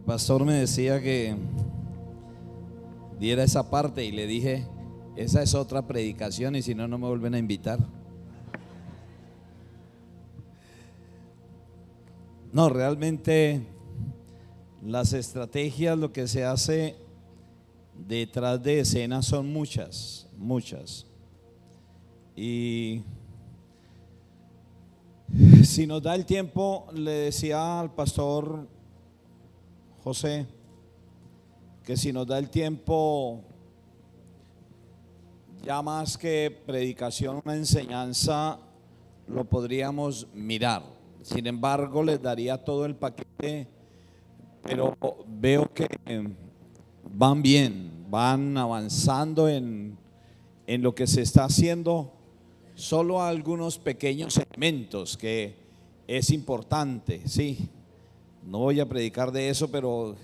El pastor me decía que diera esa parte y le dije, esa es otra predicación y si no, no me vuelven a invitar. No, realmente las estrategias, lo que se hace detrás de escenas son muchas, muchas. Y si nos da el tiempo, le decía al pastor José que si nos da el tiempo, ya más que predicación, una enseñanza, lo podríamos mirar. Sin embargo, les daría todo el paquete, pero veo que van bien, van avanzando en lo que se está haciendo. Solo algunos pequeños elementos que es importante, sí. No voy a predicar de eso, pero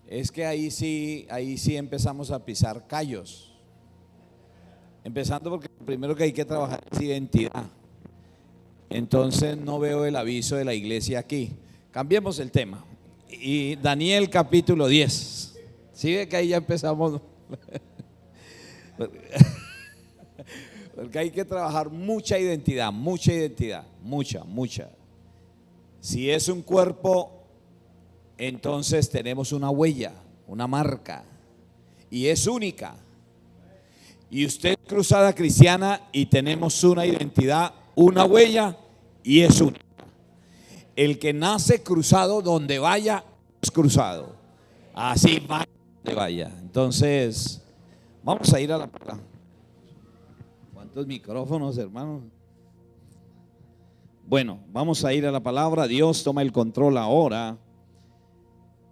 es que ahí sí empezamos a pisar callos. Empezando porque lo primero que hay que trabajar es identidad. Entonces no veo el aviso de la iglesia aquí. Cambiemos el tema. Y Daniel capítulo 10. ¿Sí ve que ahí ya empezamos? Porque hay que trabajar mucha identidad, mucha. Si es un cuerpo, entonces tenemos una huella, una marca, y es única. Y usted es Cruzada Cristiana y tenemos una identidad, una huella, y es única. El que nace cruzado, donde vaya, es cruzado. Así vaya donde vaya. Entonces, vamos a ir a la palabra. ¿Cuántos micrófonos, hermanos? Bueno, vamos a ir a la palabra. Dios toma el control ahora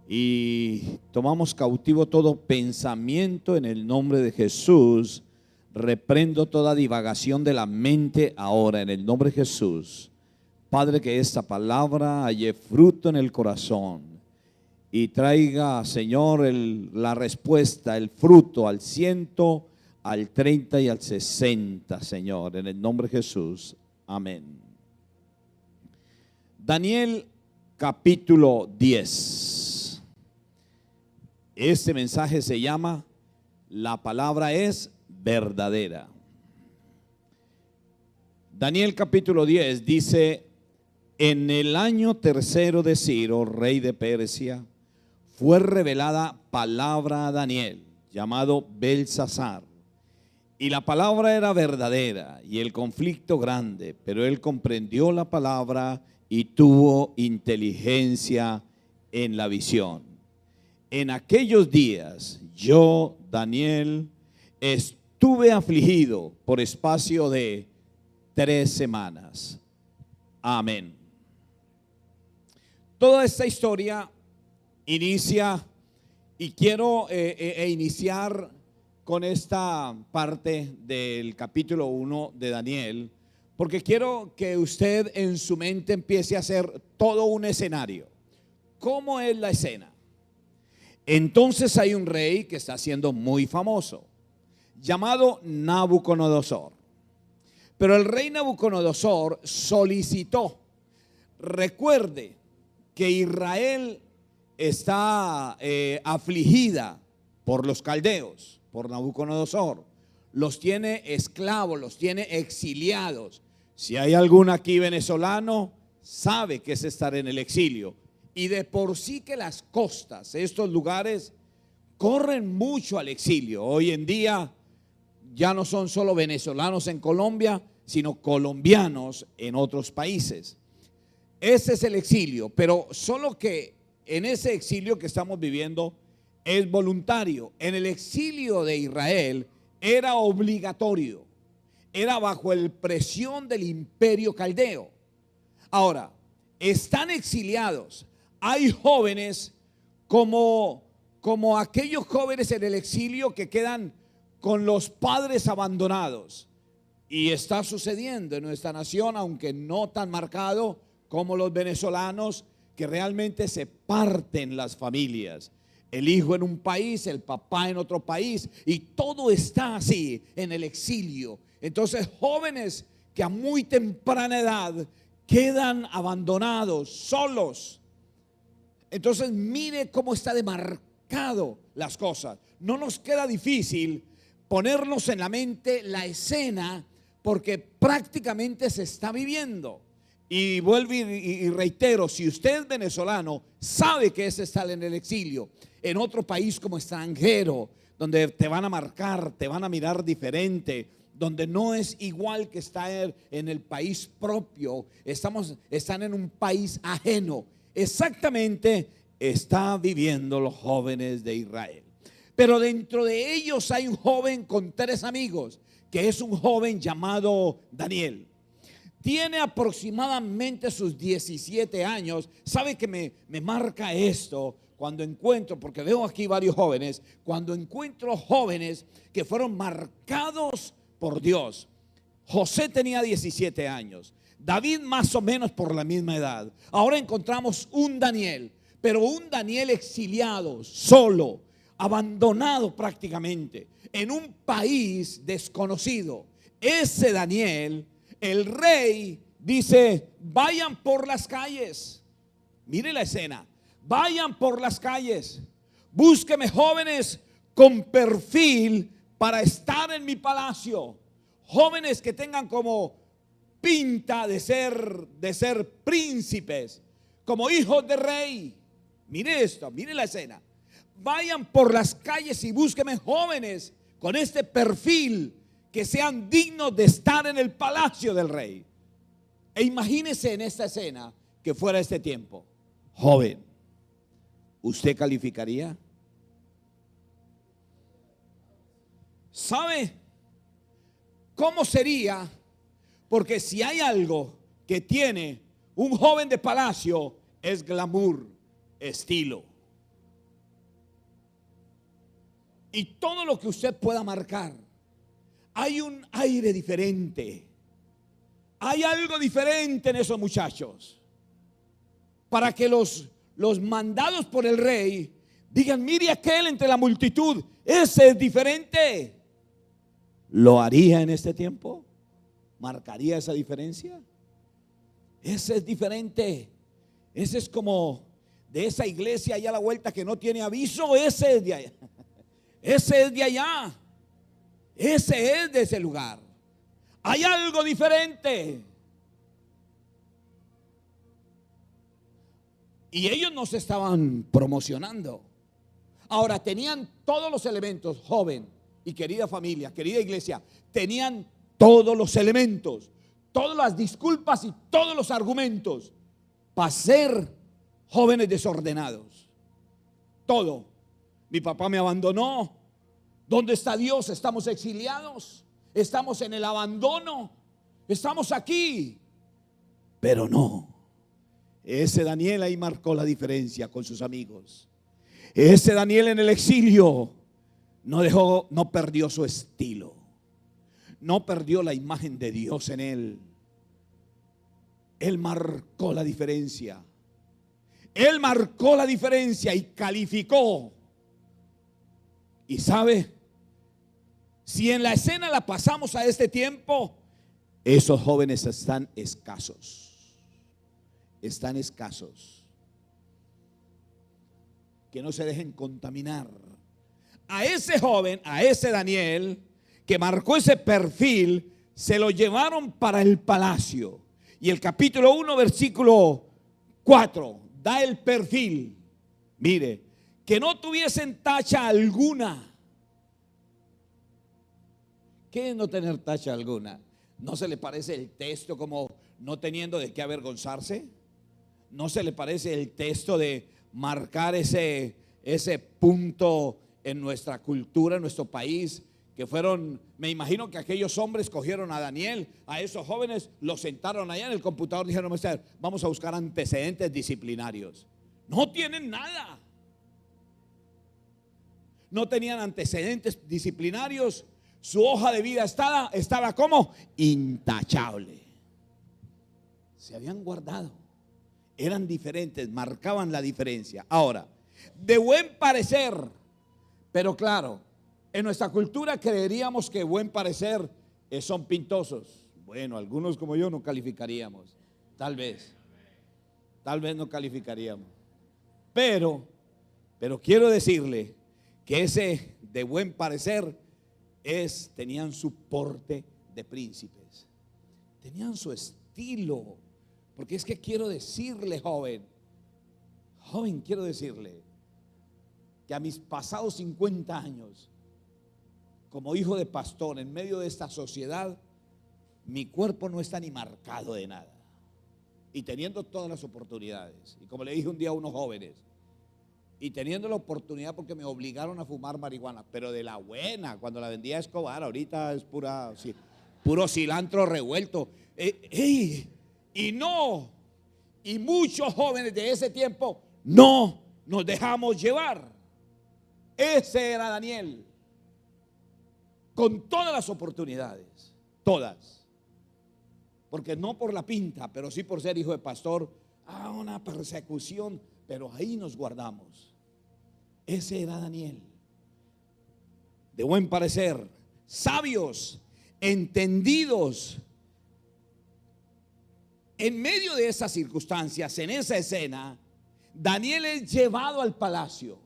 y tomamos cautivo todo pensamiento en el nombre de Jesús. Reprendo toda divagación de la mente ahora en el nombre de Jesús. Padre, que esta palabra halle fruto en el corazón y traiga, Señor, la respuesta, el fruto al 100, al 30 y al 60, Señor, en el nombre de Jesús. Amén. Daniel capítulo 10. Este mensaje se llama La palabra es verdadera. Daniel capítulo 10 dice: en el año tercero de Ciro, rey de Persia, fue revelada palabra a Daniel, llamado Belsasar. Y la palabra era verdadera y el conflicto grande, pero él comprendió la palabra y tuvo inteligencia en la visión. En aquellos días yo, Daniel, estuve afligido por espacio de 3 semanas. Amén. Toda esta historia inicia, y quiero iniciar con esta parte del capítulo 1 de Daniel, porque quiero que usted en su mente empiece a hacer todo un escenario. ¿Cómo es la escena? Entonces hay un rey que está siendo muy famoso, llamado Nabucodonosor. Pero el rey Nabucodonosor solicitó, recuerde que Israel está afligida por los caldeos, por Nabucodonosor. Los tiene esclavos, los tiene exiliados. Si hay algún aquí venezolano, sabe que es estar en el exilio. Y de por sí que las costas, estos lugares, corren mucho al exilio. Hoy en día ya no son solo venezolanos en Colombia, sino colombianos en otros países. Ese es el exilio, pero solo que en ese exilio que estamos viviendo es voluntario. En el exilio de Israel era obligatorio, era bajo la presión del imperio caldeo. Ahora, están exiliados. Hay jóvenes como aquellos jóvenes en el exilio que quedan con los padres abandonados. Y está sucediendo en nuestra nación, aunque no tan marcado como los venezolanos, que realmente se parten las familias. El hijo en un país, el papá en otro país, y todo está así en el exilio. Entonces, jóvenes que a muy temprana edad quedan abandonados, solos. Entonces mire cómo está demarcado las cosas. No nos queda difícil ponernos en la mente la escena porque prácticamente se está viviendo. Y vuelvo y reitero, si usted es venezolano, sabe que es estar en el exilio, en otro país como extranjero, donde te van a marcar, te van a mirar diferente, donde no es igual que estar en el país propio. Están en un país ajeno. Exactamente está viviendo los jóvenes de Israel. Pero dentro de ellos hay un joven con 3 amigos, que es un joven llamado Daniel. Tiene aproximadamente sus 17 años. ¿Sabe que me marca esto? Cuando encuentro, porque veo aquí varios jóvenes, cuando encuentro jóvenes que fueron marcados por Dios. José tenía 17 años, David más o menos por la misma edad. Ahora encontramos un Daniel, pero un Daniel exiliado, solo, abandonado prácticamente, en un país desconocido. Ese Daniel, el rey dice: vayan por las calles. Mire la escena. Vayan por las calles, búsqueme jóvenes con perfil para estar en mi palacio. Jóvenes que tengan como pinta de ser príncipes, como hijos de rey. Mire esto, mire la escena. Vayan por las calles y búsqueme jóvenes con este perfil que sean dignos de estar en el palacio del rey. E imagínese en esta escena que fuera este tiempo. Joven, ¿usted calificaría? ¿Sabe cómo sería? Porque si hay algo que tiene un joven de palacio, es glamour, estilo. Y todo lo que usted pueda marcar, hay un aire diferente. Hay algo diferente en esos muchachos. Para que los mandados por el rey digan: mire aquel entre la multitud, ese es diferente. ¿Lo haría en este tiempo? ¿Marcaría esa diferencia? Ese es diferente. Ese es como de esa iglesia allá a la vuelta que no tiene aviso. Ese es de allá. Ese es de allá. Ese es de ese lugar. Hay algo diferente. Y ellos no se estaban promocionando. Ahora tenían todos los elementos, joven y querida familia, querida iglesia, tenían todos los elementos, todas las disculpas y todos los argumentos para ser jóvenes desordenados. Todo. Mi papá me abandonó. ¿Dónde está Dios? Estamos exiliados. Estamos en el abandono. Estamos aquí. Pero no. Ese Daniel ahí marcó la diferencia con sus amigos. Ese Daniel en el exilio no perdió su estilo. No perdió la imagen de Dios en él. Él marcó la diferencia. Él marcó la diferencia y calificó. Y sabe, si en la escena la pasamos a este tiempo, esos jóvenes están escasos. Están escasos. Que no se dejen contaminar. A ese joven, a ese Daniel, que marcó ese perfil, se lo llevaron para el palacio. Y el capítulo 1, versículo 4, da el perfil. Mire, que no tuviesen tacha alguna. ¿Qué es no tener tacha alguna? ¿No se le parece el texto como no teniendo de qué avergonzarse? ¿No se le parece el texto de marcar ese punto en nuestra cultura, en nuestro país? Que fueron, me imagino que aquellos hombres cogieron a Daniel, a esos jóvenes, los sentaron allá en el computador, dijeron: vamos a buscar antecedentes disciplinarios. No tienen nada. No tenían antecedentes disciplinarios. Su hoja de vida estaba como intachable. Se habían guardado. Eran diferentes, marcaban la diferencia. Ahora, de buen parecer, pero claro, en nuestra cultura creeríamos que buen parecer son pintosos. Bueno, algunos como yo no calificaríamos. Tal vez no calificaríamos. Pero quiero decirle que ese de buen parecer tenían su porte de príncipes, tenían su estilo. Porque es que quiero decirle, joven, quiero decirle que a mis pasados 50 años, como hijo de pastor en medio de esta sociedad, mi cuerpo no está ni marcado de nada. Y teniendo todas las oportunidades, y como le dije un día a unos jóvenes, y teniendo la oportunidad porque me obligaron a fumar marihuana, pero de la buena, cuando la vendía Escobar, ahorita es puro cilantro revuelto. Y muchos jóvenes de ese tiempo no nos dejamos llevar. Ese era Daniel, con todas las oportunidades, todas. Porque no por la pinta, pero sí por ser hijo de pastor, una persecución, pero ahí nos guardamos. Ese era Daniel, de buen parecer, sabios, entendidos. En medio de esas circunstancias, en esa escena, Daniel es llevado al palacio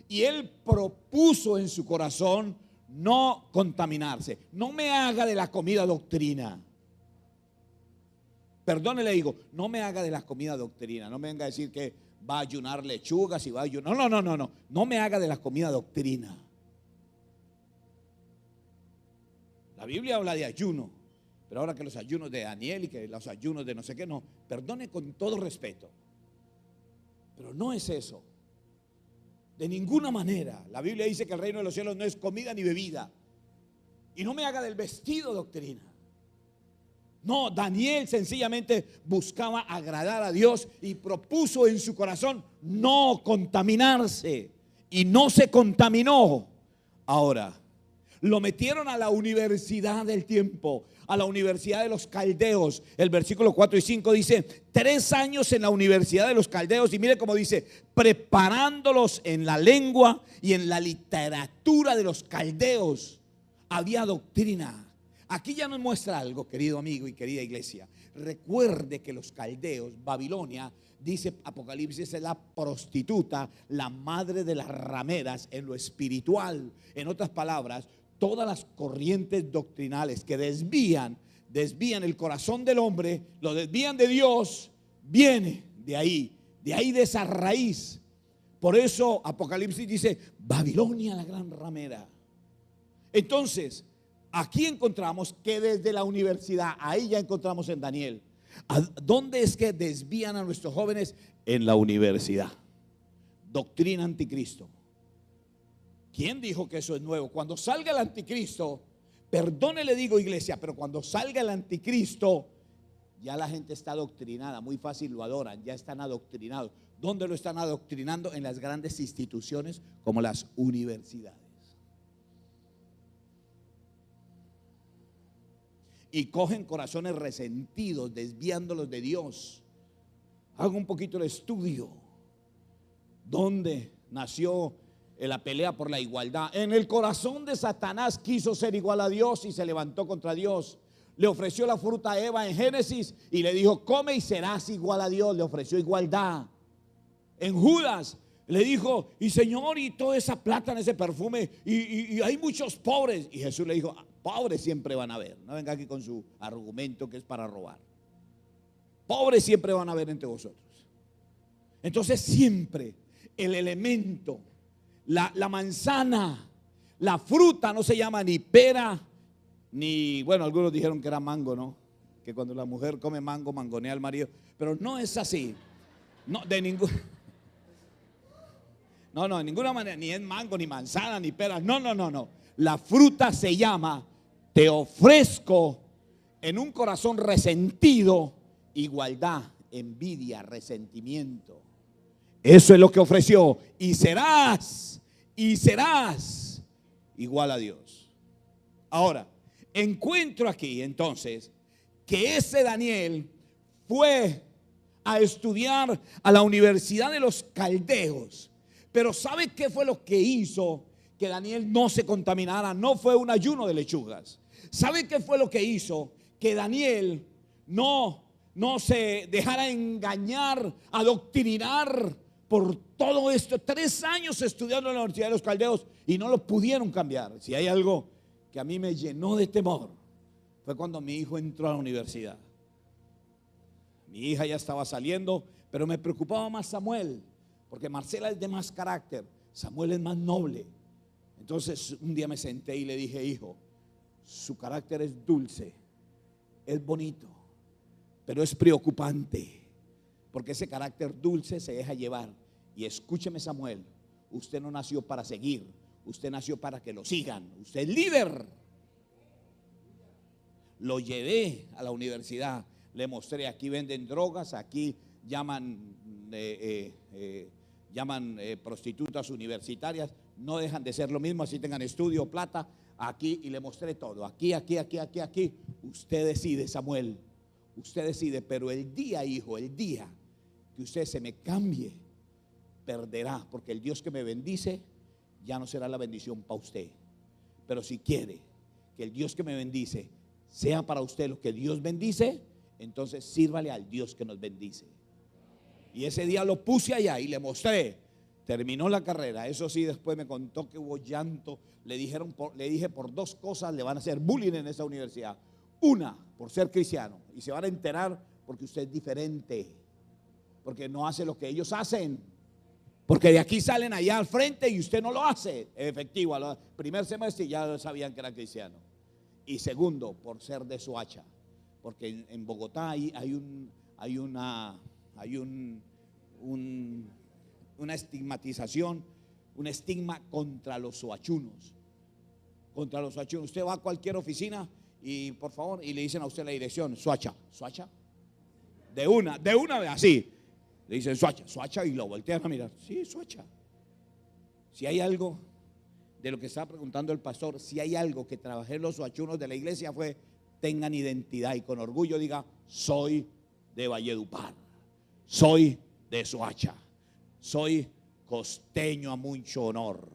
y él propuso en su corazón no contaminarse. No me haga de la comida doctrina. Perdone, le digo, no me haga de la comida doctrina. No me venga a decir que va a ayunar lechugas y va a ayunar. No. No me haga de la comida doctrina. La Biblia habla de ayuno, pero ahora que los ayunos de Daniel y que los ayunos de no sé qué, no. Perdone con todo respeto, pero no es eso. De ninguna manera. La Biblia dice que el reino de los cielos no es comida ni bebida. Y no me haga del vestido doctrina. No, Daniel sencillamente buscaba agradar a Dios y propuso en su corazón no contaminarse. Y no se contaminó. Ahora, lo metieron a la universidad del tiempo, a la universidad de los caldeos. El versículo 4 y 5 dice: 3 años en la universidad de los caldeos. Y mire cómo dice: preparándolos en la lengua y en la literatura de los caldeos. Había doctrina. Aquí ya nos muestra algo, querido amigo y querida iglesia. Recuerde que los caldeos, Babilonia, dice Apocalipsis, es la prostituta, la madre de las rameras en lo espiritual. En otras palabras, todas las corrientes doctrinales que desvían el corazón del hombre, lo desvían de Dios, viene de ahí de esa raíz. Por eso Apocalipsis dice Babilonia, la gran ramera. Entonces, aquí encontramos que desde la universidad, ahí ya encontramos en Daniel, ¿dónde es que desvían a nuestros jóvenes? En la universidad. Doctrina anticristo. ¿Quién dijo que eso es nuevo? Cuando salga el anticristo, perdone le digo iglesia, pero cuando salga el anticristo, ya la gente está adoctrinada, muy fácil lo adoran, ya están adoctrinados. ¿Dónde lo están adoctrinando? En las grandes instituciones como las universidades. Y cogen corazones resentidos, desviándolos de Dios. Hago un poquito de estudio. ¿Dónde nació la pelea por la igualdad? En el corazón de Satanás quiso ser igual a Dios y se levantó contra Dios. Le ofreció la fruta a Eva en Génesis y le dijo: come y serás igual a Dios. Le ofreció igualdad. En Judas le dijo: y Señor, y toda esa plata en ese perfume, y hay muchos pobres. Y Jesús le dijo: pobres siempre van a haber. No venga aquí con su argumento que es para robar. Pobres siempre van a haber entre vosotros. Entonces siempre el elemento, la manzana, la fruta no se llama ni pera, ni, bueno, algunos dijeron que era mango, ¿no? Que cuando la mujer come mango, mangonea al marido. Pero no es así. No, de ninguna manera, ni es mango, ni manzana, ni pera. No. La fruta se llama: te ofrezco en un corazón resentido igualdad, envidia, resentimiento. Eso es lo que ofreció. Y serás igual a Dios. Ahora, encuentro aquí entonces que ese Daniel fue a estudiar a la Universidad de los Caldeos. Pero ¿sabe qué fue lo que hizo que Daniel no se contaminara? No fue un ayuno de lechugas. ¿Sabe qué fue lo que hizo que Daniel no se dejara engañar, adoctrinar por todo esto, 3 años estudiando en la Universidad de los Caldeos y no lo pudieron cambiar. Si hay algo que a mí me llenó de temor, fue cuando mi hijo entró a la universidad. Mi hija ya estaba saliendo, pero me preocupaba más Samuel, porque Marcela es de más carácter, Samuel es más noble. Entonces un día me senté y le dije: hijo, su carácter es dulce, es bonito, pero es preocupante, porque ese carácter dulce se deja llevar. Y escúcheme, Samuel, usted no nació para seguir, usted nació para que lo sigan. Usted es líder. Lo llevé a la universidad, le mostré: aquí venden drogas, aquí llaman prostitutas universitarias, no dejan de ser lo mismo, así tengan estudio o plata. Aquí, y le mostré todo, aquí. Usted decide, Samuel, usted decide. Pero el día, hijo, el día que usted se me cambie, perderá, porque el Dios que me bendice ya no será la bendición para usted. Pero si quiere que el Dios que me bendice sea para usted lo que Dios bendice, entonces sírvale al Dios que nos bendice. Y ese día lo puse allá y le mostré. Terminó la carrera. Eso sí, después me contó que hubo llanto. Le dije por 2 cosas le van a hacer bullying en esa universidad. Una, por ser cristiano, y se van a enterar porque usted es diferente, porque no hace lo que ellos hacen, porque de aquí salen allá al frente y usted no lo hace. Efectivo, al primer semestre ya sabían que era cristiano. Y segundo, por ser de Soacha, porque en Bogotá hay una estigmatización, un estigma contra los soachunos. Contra los soachunos. Usted va a cualquier oficina y por favor, y le dicen a usted la dirección: Soacha. De una vez, así. Le dicen Soacha y lo voltean a mirar. Sí, Soacha. Si hay algo de lo que estaba preguntando el pastor, si hay algo que trabajé en los soachunos de la iglesia, fue: tengan identidad y con orgullo diga: soy de Valledupar, soy de Soacha, soy costeño a mucho honor.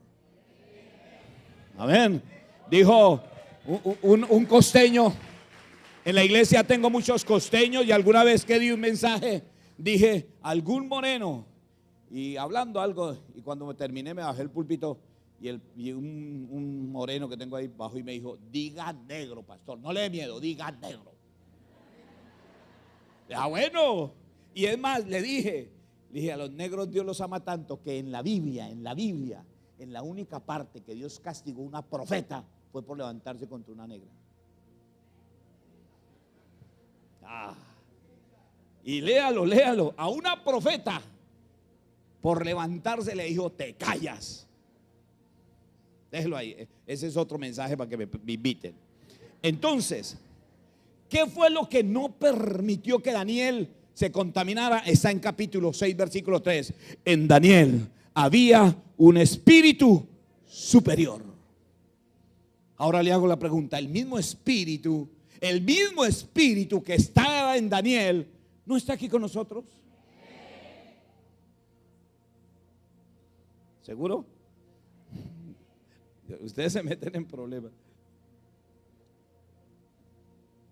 Amén. Dijo un costeño. En la iglesia tengo muchos costeños, y alguna vez que di un mensaje dije: algún moreno, y hablando algo, y cuando me terminé me bajé el púlpito y un moreno que tengo ahí bajo y me dijo: diga negro, pastor, no le dé miedo, diga negro. Bueno, y es más, le dije a los negros Dios los ama tanto que en la Biblia, en la única parte que Dios castigó a una profeta fue por levantarse contra una negra. Y léalo, a una profeta por levantarse le dijo: te callas. Déjelo ahí, ese es otro mensaje para que me inviten. Entonces, ¿qué fue lo que no permitió que Daniel se contaminara? Está en capítulo 6, versículo 3. En Daniel había un espíritu superior. Ahora le hago la pregunta: el mismo espíritu que estaba en Daniel, ¿no está aquí con nosotros? ¿Seguro? Ustedes se meten en problemas.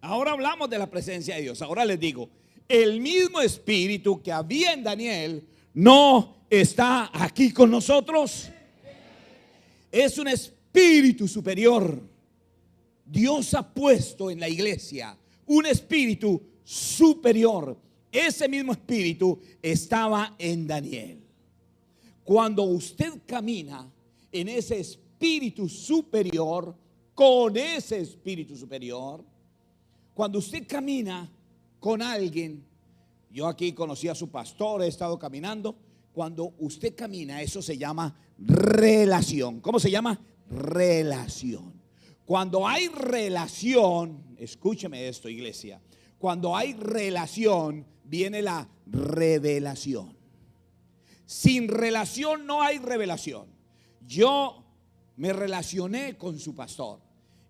Ahora hablamos de la presencia de Dios. Ahora les digo: el mismo espíritu que había en Daniel no está aquí con nosotros. Es un espíritu superior. Dios ha puesto en la iglesia un espíritu superior. Ese mismo espíritu estaba en Daniel. Cuando usted camina en ese espíritu superior, con ese espíritu superior, cuando usted camina con alguien, yo aquí conocí a su pastor, he estado caminando. Cuando usted camina, eso se llama relación. ¿Cómo se llama? Relación. Cuando hay relación, escúcheme esto, iglesia. Cuando hay relación, viene la revelación. Sin relación no hay revelación. Yo me relacioné con su pastor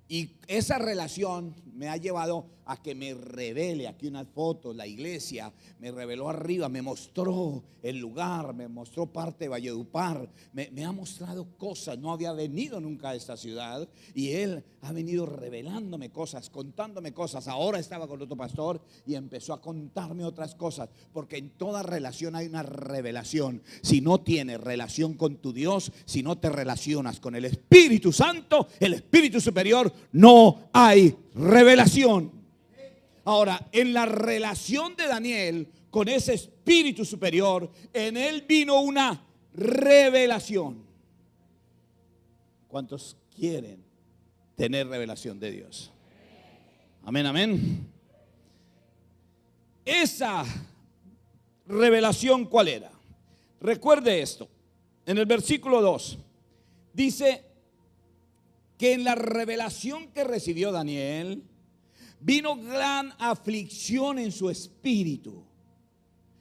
y esa relación me ha llevado a que me revele aquí unas fotos. La iglesia me reveló arriba, me mostró el lugar, me mostró parte de Valledupar, me ha mostrado cosas. No había venido nunca a esta ciudad y él ha venido revelándome cosas, contándome cosas. Ahora estaba con otro pastor y empezó a contarme otras cosas, porque en toda relación hay una revelación. Si no tienes relación con tu Dios, si no te relacionas con el Espíritu Santo, el Espíritu Superior, no hay revelación. Ahora, en la relación de Daniel con ese Espíritu Superior, en él vino una revelación. ¿Cuántos quieren tener revelación de Dios? Amén, amén. Esa revelación, ¿cuál era? Recuerde esto. En el versículo 2 dice que en la revelación que recibió Daniel vino gran aflicción en su espíritu.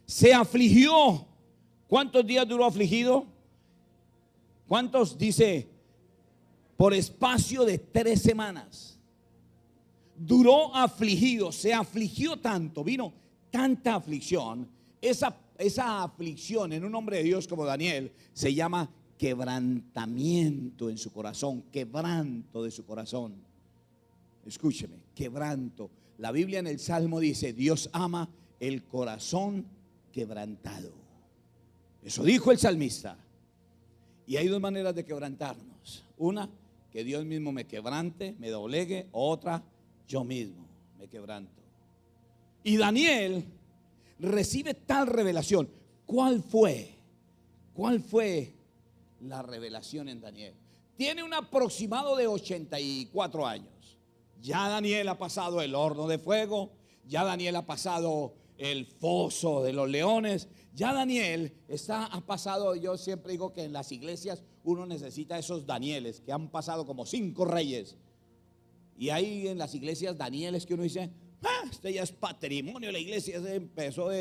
Se afligió. ¿Cuántos días duró afligido? ¿Cuántos? Dice, por espacio de 3 semanas. Duró afligido, se afligió tanto, vino tanta aflicción. Esa aflicción en un hombre de Dios como Daniel se llama quebrantamiento en su corazón, quebranto de su corazón. Escúcheme, quebranto. La Biblia en el Salmo dice, Dios ama el corazón quebrantado. Eso dijo el salmista. Y hay 2 maneras de quebrantarnos. Una, que Dios mismo me quebrante, me doblegue. Otra, yo mismo me quebranto. Y Daniel recibe tal revelación. ¿Cuál fue? ¿Cuál fue la revelación en Daniel? Tiene un aproximado de 84 años. Ya Daniel ha pasado el horno de fuego, ya Daniel ha pasado el foso de los leones, ya Daniel ha pasado. Yo siempre digo que en las iglesias uno necesita esos Danieles que han pasado como 5 reyes. Y hay en las iglesias Danieles que uno dice, este ya es patrimonio de la iglesia. Ese empezó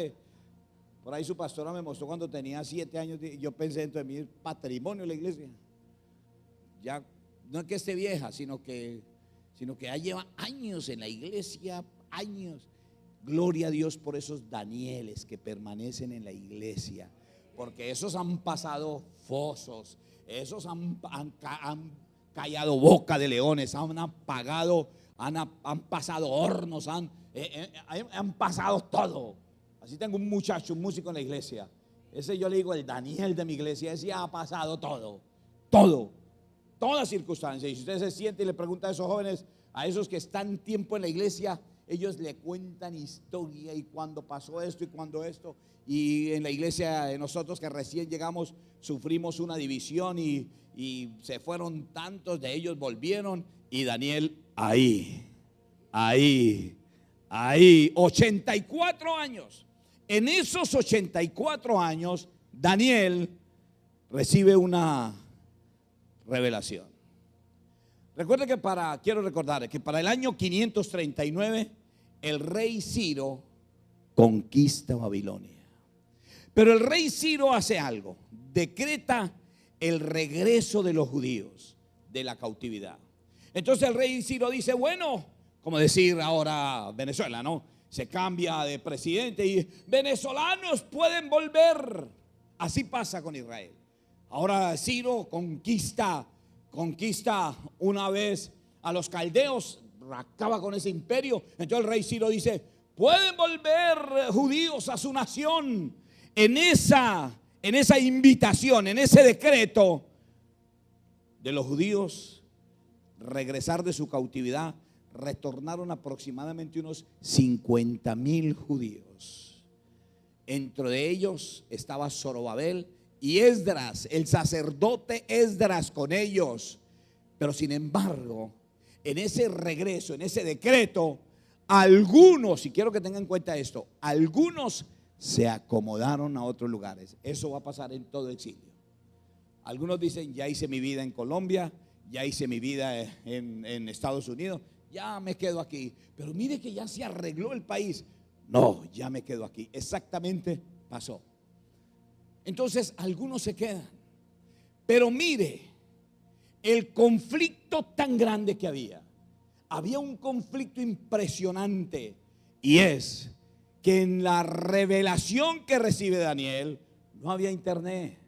por ahí su pastora me mostró cuando tenía 7 años. Yo pensé dentro de mí, patrimonio de la iglesia. Ya no es que esté vieja, sino que ya lleva años en la iglesia, años. Gloria a Dios por esos Danieles que permanecen en la iglesia, porque esos han pasado fosos, esos han callado boca de leones, han apagado, han pasado hornos, han pasado todo. Así tengo un muchacho, un músico en la iglesia. Ese yo le digo el Daniel de mi iglesia. Ese ha pasado todo, todas circunstancias. Y si usted se siente y le pregunta a esos jóvenes, a esos que están tiempo en la iglesia, ellos le cuentan historia y cuando pasó esto y cuando esto. Y en la iglesia de nosotros que recién llegamos sufrimos una división y se fueron tantos de ellos, volvieron. Y Daniel ahí, 84 años. En esos 84 años Daniel recibe una revelación. Recuerde que quiero recordar que para el año 539 el rey Ciro conquista Babilonia. Pero el rey Ciro hace algo, decreta el regreso de los judíos de la cautividad. Entonces el rey Ciro dice, bueno, como decir ahora Venezuela, ¿no? Se cambia de presidente y venezolanos pueden volver. Así pasa con Israel. Ahora Ciro conquista una vez a los caldeos, acaba con ese imperio. Entonces el rey Ciro dice, pueden volver judíos a su nación. En esa invitación, en ese decreto de los judíos regresar de su cautividad, retornaron aproximadamente unos 50,000 judíos. Entre de ellos estaba Zorobabel y Esdras, el sacerdote Esdras con ellos. Pero sin embargo, en ese regreso, en ese decreto, algunos, y quiero que tengan en cuenta esto, algunos se acomodaron a otros lugares. Eso va a pasar en todo exilio. Algunos dicen, ya hice mi vida en Colombia, ya hice mi vida en Estados Unidos, ya me quedo aquí. Pero mire que ya se arregló el país. No, ya me quedo aquí. Exactamente pasó. Entonces algunos se quedan. Pero mire el conflicto tan grande que había. había un conflicto impresionante, y es que en la revelación que recibe Daniel no había internet,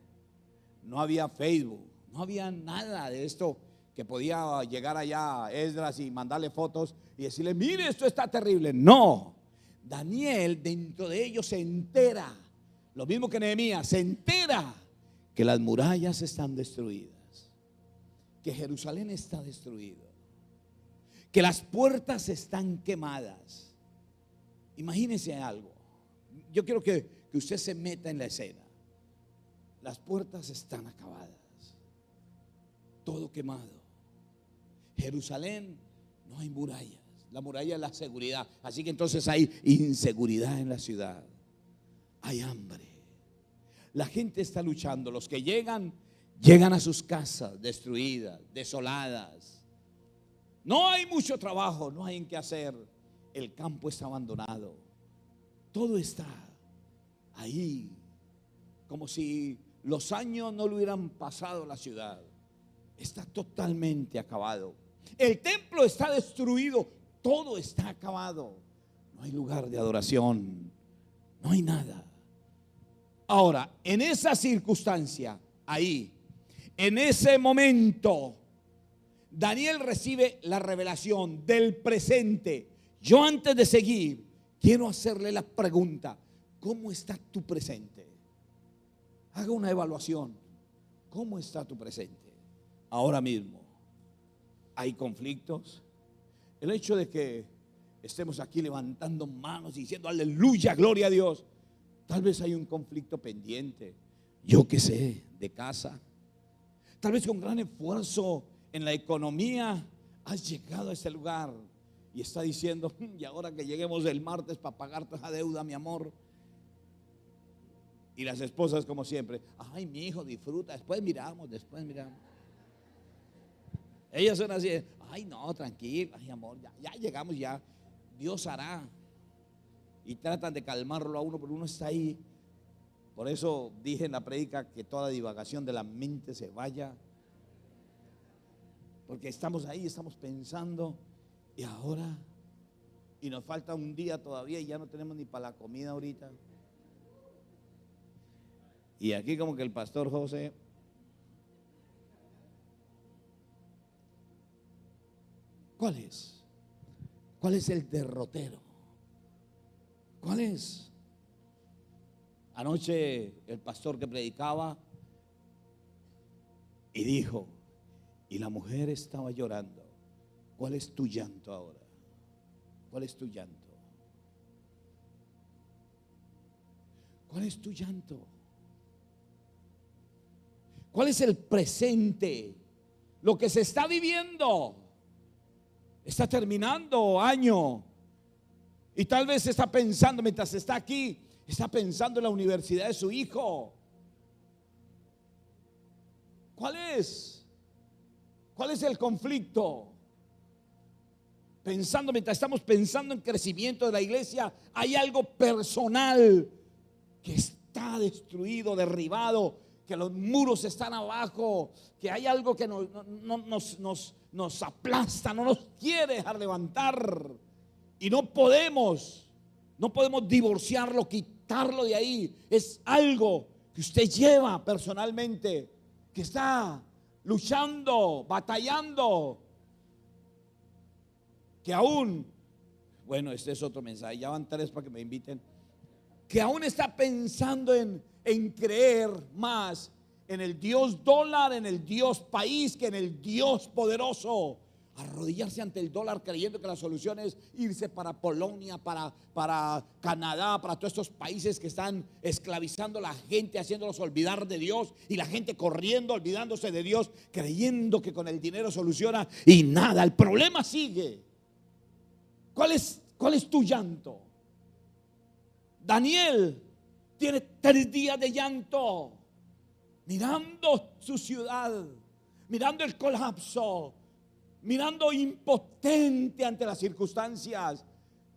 no había Facebook, no había nada de esto que podía llegar allá a Esdras y mandarle fotos y decirle: mire, esto está terrible. No, Daniel dentro de ellos se entera, lo mismo que Nehemías, se entera que las murallas están destruidas, que Jerusalén está destruido, que las puertas están quemadas. Imagínense algo, yo quiero que usted se meta en la escena. Las puertas están acabadas, todo quemado. Jerusalén, no hay murallas, la muralla es la seguridad. Así que entonces hay inseguridad en la ciudad, hay hambre, la gente está luchando. Los que llegan a sus casas destruidas, desoladas. No hay mucho trabajo, no hay en qué hacer. El campo está abandonado, todo está ahí, como si los años no le hubieran pasado a la ciudad. Está totalmente acabado. El templo está destruido, todo está acabado. No hay lugar de adoración, no hay nada. Ahora, en esa circunstancia, ahí, en ese momento, Daniel recibe la revelación del presente. Yo, antes de seguir, quiero hacerle la pregunta: ¿cómo está tu presente? Haga una evaluación. ¿Cómo está tu presente? Ahora mismo, ¿hay conflictos? El hecho de que estemos aquí levantando manos y diciendo aleluya, gloria a Dios, tal vez hay un conflicto pendiente, yo qué sé, de casa. Tal vez con gran esfuerzo en la economía has llegado a este lugar y está diciendo: y ahora que lleguemos el martes para pagar toda esa deuda, mi amor. Y las esposas, como siempre: ay, mi hijo, disfruta, después miramos. Ellas son así: ay, no, tranquilo, ay, amor, ya llegamos, ya Dios hará. Y tratan de calmarlo a uno, pero uno está ahí. Por eso dije en la prédica que toda divagación de la mente se vaya, porque estamos ahí, estamos pensando, y ahora, y nos falta un día todavía y ya no tenemos ni para la comida ahorita. Y aquí como que el pastor José, ¿cuál es? ¿Cuál es el derrotero? ¿Cuál es? Anoche el pastor que predicaba y dijo, y la mujer estaba llorando. ¿Cuál es tu llanto ahora? ¿Cuál es tu llanto? ¿Cuál es tu llanto? ¿Cuál es el presente? Lo que se está viviendo. Está terminando año. Y tal vez está pensando, mientras está aquí, está pensando en la universidad de su hijo. ¿Cuál es? ¿Cuál es el conflicto? Pensando, mientras estamos pensando en crecimiento de la iglesia, hay algo personal que está destruido, derribado, que los muros están abajo, que hay algo que nos aplasta, no nos quiere dejar levantar. Y no podemos divorciarlo, quitarlo de ahí. Es algo que usted lleva personalmente, que está luchando, batallando, que aún, bueno, este es otro mensaje, ya van 3 para que me inviten, que aún está pensando en creer más en el Dios dólar, en el Dios país, que en el Dios poderoso. Arrodillarse ante el dólar creyendo que la solución es irse para Polonia, para Canadá, para todos estos países que están esclavizando a la gente, haciéndolos olvidar de Dios, y la gente corriendo, olvidándose de Dios, creyendo que con el dinero soluciona, y nada, el problema sigue. ¿Cuál es tu llanto? Daniel tiene 3 días de llanto, mirando su ciudad, mirando el colapso, mirando impotente ante las circunstancias.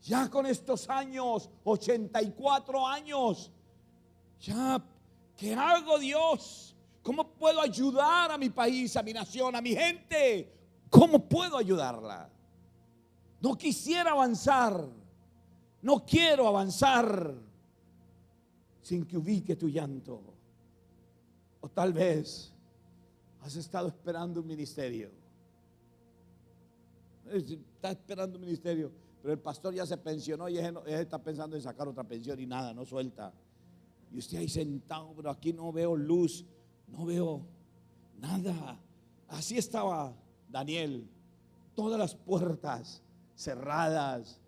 Ya con estos años, 84 años, ya, ¿qué hago, Dios? ¿Cómo puedo ayudar a mi país, a mi nación, a mi gente? ¿Cómo puedo ayudarla? No quisiera avanzar. No quiero avanzar sin que ubique tu llanto. O tal vez has estado esperando un ministerio. Está esperando un ministerio, pero el pastor ya se pensionó y él está pensando en sacar otra pensión y nada, no suelta. Y usted ahí sentado, pero aquí no veo luz, no veo nada. Así estaba Daniel, todas las puertas cerradas.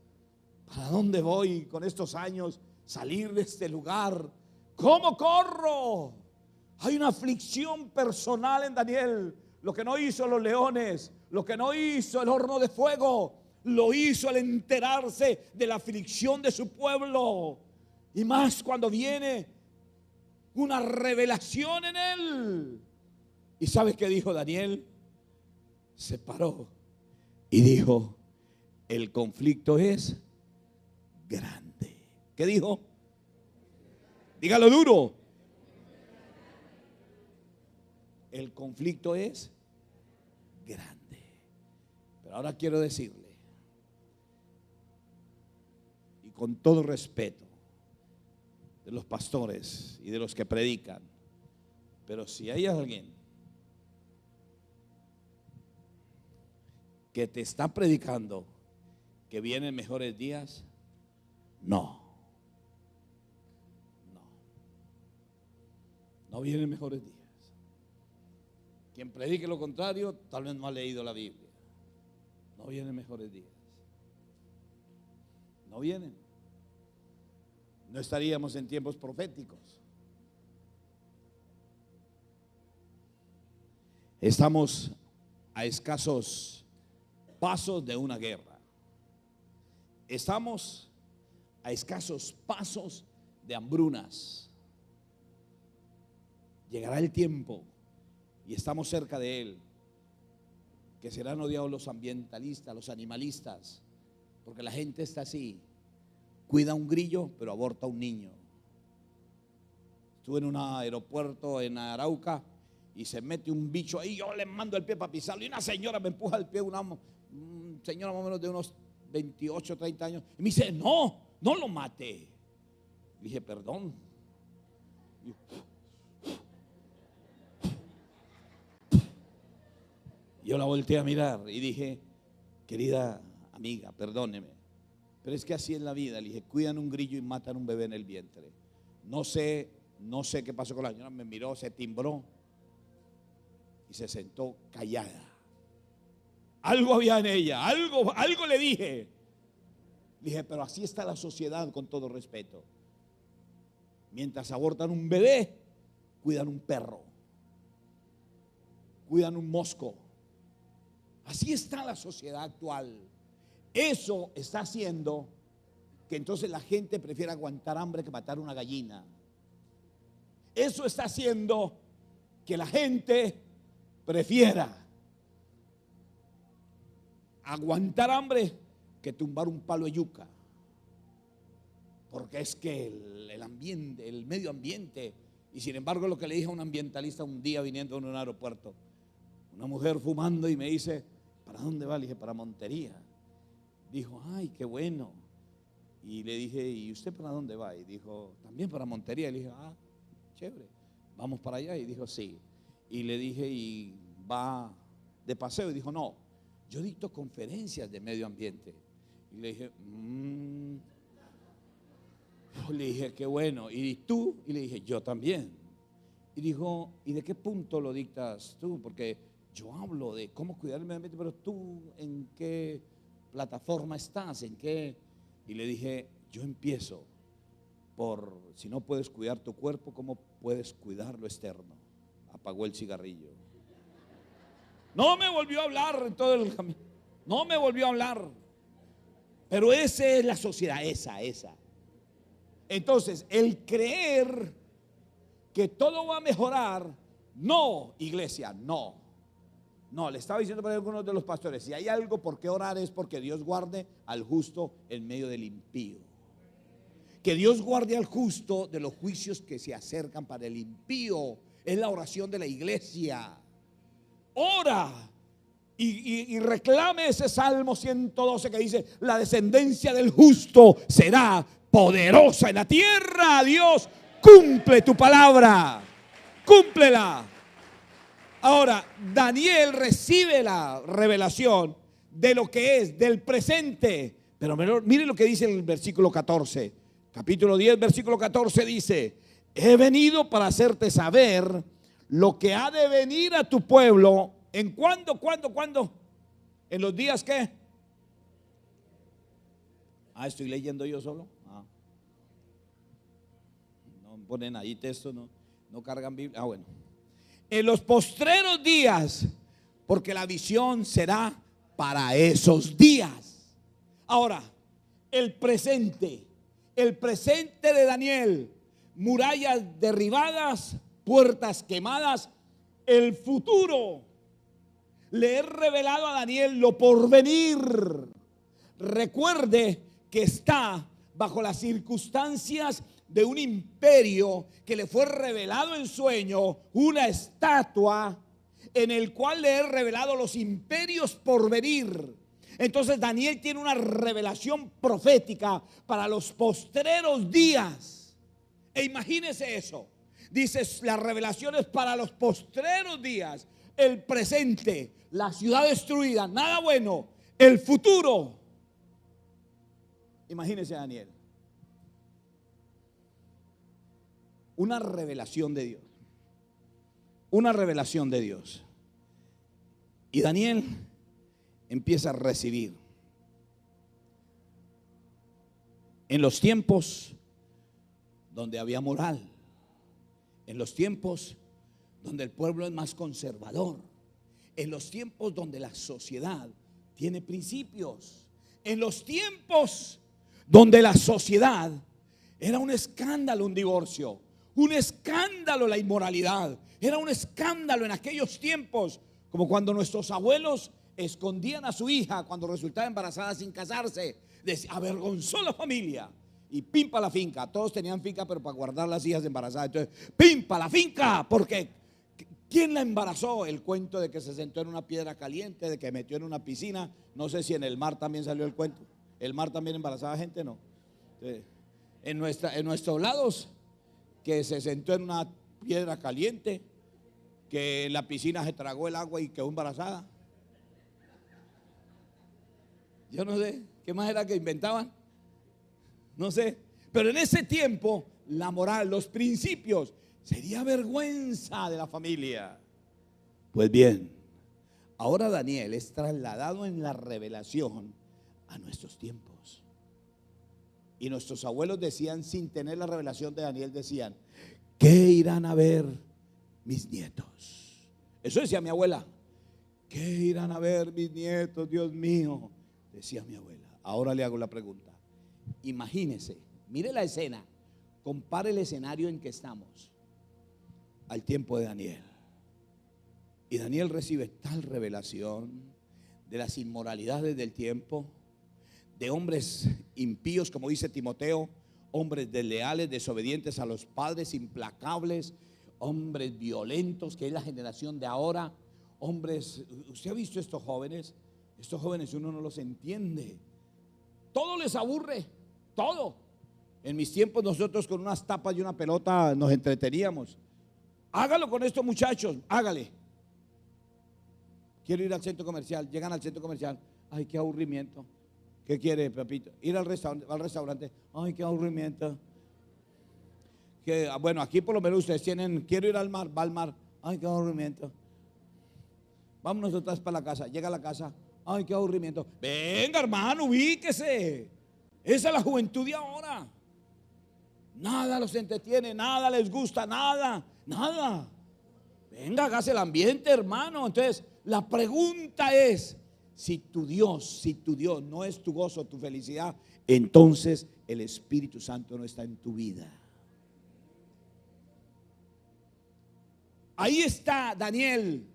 ¿Para dónde voy con estos años? Salir de este lugar. ¿Cómo corro? Hay una aflicción personal en Daniel. Lo que no hizo los leones, lo que no hizo el horno de fuego, lo hizo al enterarse de la aflicción de su pueblo. Y más cuando viene una revelación en él. ¿Y sabes qué dijo Daniel? Se paró y dijo: el conflicto es grande. ¿Qué dijo? Dígalo duro. El conflicto es grande. Pero ahora quiero decirle, y con todo respeto de los pastores y de los que predican, pero si hay alguien que te está predicando que vienen mejores días, no vienen mejores días. Quien predique lo contrario tal vez no ha leído la Biblia. No vienen mejores días. No vienen. No estaríamos en tiempos proféticos. Estamos a escasos pasos de una guerra. Estamos a escasos pasos de hambrunas. Llegará el tiempo, y estamos cerca de él, que serán odiados los ambientalistas, los animalistas, porque la gente está así: cuida un grillo pero aborta un niño. Estuve en un aeropuerto en Arauca y se mete un bicho ahí, yo le mando el pie para pisarlo y una señora me empuja el pie, una señora más o menos de unos 28, 30 años, y me dice: no lo mate. Le dije: perdón. Yo la volteé a mirar y dije: querida amiga, perdóneme, pero es que así es la vida. Le dije: cuidan un grillo y matan un bebé en el vientre. No sé qué pasó con la señora. Me miró, se timbró y se sentó callada. Algo había en ella, algo le dije. Le dije: pero así está la sociedad, con todo respeto. Mientras abortan un bebé, cuidan un perro, cuidan un mosco. Así está la sociedad actual. Eso está haciendo que entonces la gente prefiera aguantar hambre que matar una gallina. Eso está haciendo que la gente prefiera aguantar hambre que tumbar un palo de yuca. Porque es que el ambiente, el medio ambiente. Y sin embargo, lo que le dije a un ambientalista un día viniendo en un aeropuerto, una mujer fumando, y me dice: ¿para dónde va? Le dije: para Montería. Dijo: ay, qué bueno. Y le dije: ¿y usted para dónde va? Y dijo: también para Montería. Y le dije: ah, chévere, vamos para allá. Y dijo: sí. Y le dije: ¿y va de paseo? Y dijo: no, yo dicto conferencias de medio ambiente. Y le dije: le dije: qué bueno. ¿Y tú? Y le dije: yo también. Y dijo: ¿y de qué punto lo dictas tú? Porque yo hablo de cómo cuidar el medio ambiente, pero tú, ¿en qué plataforma estás? ¿En qué? Y le dije: yo empiezo por, si no puedes cuidar tu cuerpo, ¿cómo puedes cuidar lo externo? Apagó el cigarrillo. No me volvió a hablar en todo el camino. No me volvió a hablar. Pero esa es la sociedad, esa. Entonces, el creer que todo va a mejorar, no, iglesia, no, le estaba diciendo para algunos de los pastores: si hay algo por qué orar, es porque Dios guarde al justo en medio del impío. Que Dios guarde al justo de los juicios que se acercan para el impío. Es la oración de la iglesia. Ora y reclame ese Salmo 112 que dice: la descendencia del justo será poderosa en la tierra. Dios, cumple tu palabra, cúmplela. Ahora, Daniel recibe la revelación de lo que es, del presente. Pero mire lo que dice el versículo 14. Capítulo 10, versículo 14 dice: he venido para hacerte saber lo que ha de venir a tu pueblo. ¿En cuándo? ¿En los días qué? Estoy leyendo yo solo. No ponen ahí texto, no cargan Biblia. Bueno. En los postreros días, porque la visión será para esos días. Ahora, el presente de Daniel: murallas derribadas, puertas quemadas. El futuro: le he revelado a Daniel lo por venir. Recuerde que está bajo las circunstancias de un imperio que le fue revelado en sueño, una estatua en el cual le he revelado los imperios por venir. Entonces Daniel tiene una revelación profética para los postreros días. E imagínese eso. Dice: las revelaciones para los postreros días. El presente, la ciudad destruida, nada bueno. El futuro. Imagínese, Daniel. Una revelación de Dios. Una revelación de Dios. Y Daniel empieza a recibir. En los tiempos donde había moral, en los tiempos donde el pueblo es más conservador, en los tiempos donde la sociedad tiene principios, en los tiempos donde la sociedad era un escándalo un divorcio, un escándalo la inmoralidad, era un escándalo en aquellos tiempos, como cuando nuestros abuelos escondían a su hija cuando resultaba embarazada sin casarse. Avergonzó la familia y pimpa la finca. Todos tenían finca, pero para guardar las hijas embarazadas. Entonces, pimpa la finca, porque ¿quién la embarazó? El cuento de que se sentó en una piedra caliente, de que metió en una piscina. No sé si en el mar también salió el cuento. ¿El mar también embarazaba gente? No. Entonces, en nuestros lados, que se sentó en una piedra caliente, que la piscina se tragó el agua y quedó embarazada. Yo no sé, ¿qué más era que inventaban? No sé, pero en ese tiempo la moral, los principios, sería vergüenza de la familia. Pues bien, ahora Daniel es trasladado en la revelación a nuestros tiempos. Y nuestros abuelos decían, sin tener la revelación de Daniel, decían: ¿qué irán a ver mis nietos? Eso decía mi abuela. ¿Qué irán a ver mis nietos, Dios mío? Decía mi abuela. Ahora le hago la pregunta. Imagínese, mire la escena, compare el escenario en que estamos al tiempo de Daniel. Y Daniel recibe tal revelación de las inmoralidades del tiempo, de hombres impíos, como dice Timoteo, hombres desleales, desobedientes a los padres, implacables, hombres violentos, que es la generación de ahora. Hombres, ¿usted ha visto estos jóvenes? Estos jóvenes uno no los entiende. Todo les aburre, todo. En mis tiempos nosotros con unas tapas y una pelota nos entreteníamos. Hágalo con estos muchachos, hágale. Quiero ir al centro comercial. Llegan al centro comercial. Ay, qué aburrimiento. ¿Qué quiere, papito? Ir al restaurante. Ay, qué aburrimiento. Bueno, aquí por lo menos ustedes tienen, quiero ir al mar, va al mar. Ay, qué aburrimiento. Vámonos nosotras para la casa. Llega a la casa. Ay, qué aburrimiento. Venga, hermano, ubíquese. Esa es la juventud de ahora. Nada los entretiene, nada les gusta, nada. Venga, hágase el ambiente, hermano. Entonces, la pregunta es: si tu Dios no es tu gozo, tu felicidad, entonces el Espíritu Santo no está en tu vida. Ahí está Daniel.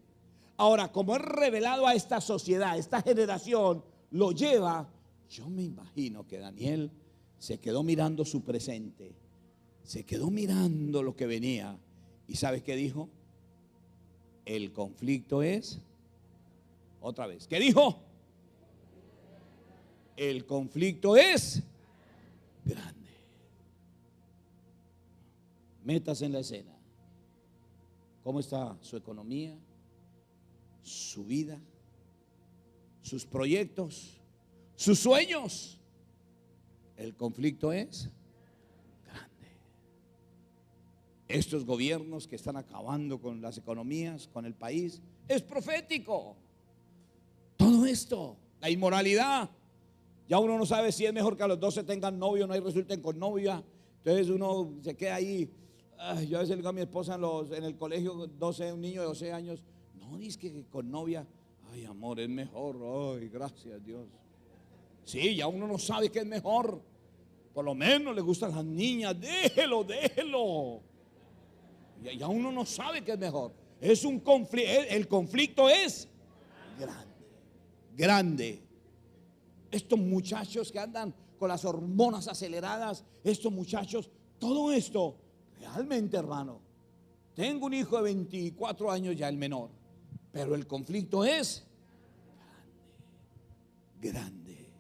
Ahora, como es revelado a esta sociedad, esta generación lo lleva. Yo me imagino que Daniel se quedó mirando su presente, se quedó mirando lo que venía. ¿Y sabes qué dijo? El conflicto es Otra vez. ¿Qué dijo? El conflicto es grande. Métase en la escena. ¿Cómo está su economía? Su vida, sus proyectos, sus sueños. El conflicto es grande. Estos gobiernos que están acabando con las economías, con el país, es profético. Todo esto, la inmoralidad. Ya uno no sabe si es mejor que a los 12 tengan novio, no hay resulten con novia. Entonces uno se queda ahí. Yo a veces le digo a mi esposa en el colegio, 12, un niño de 12 años, no, dice que con novia, ay amor, es mejor, ay, gracias Dios. Sí, ya uno no sabe qué es mejor. Por lo menos le gustan las niñas, déjelo. Ya uno no sabe qué es mejor. Es un conflicto, el conflicto es grande. Estos muchachos que andan con las hormonas aceleradas, estos muchachos, todo esto, realmente, hermano, tengo un hijo de 24 años ya, el menor, pero el conflicto es grande.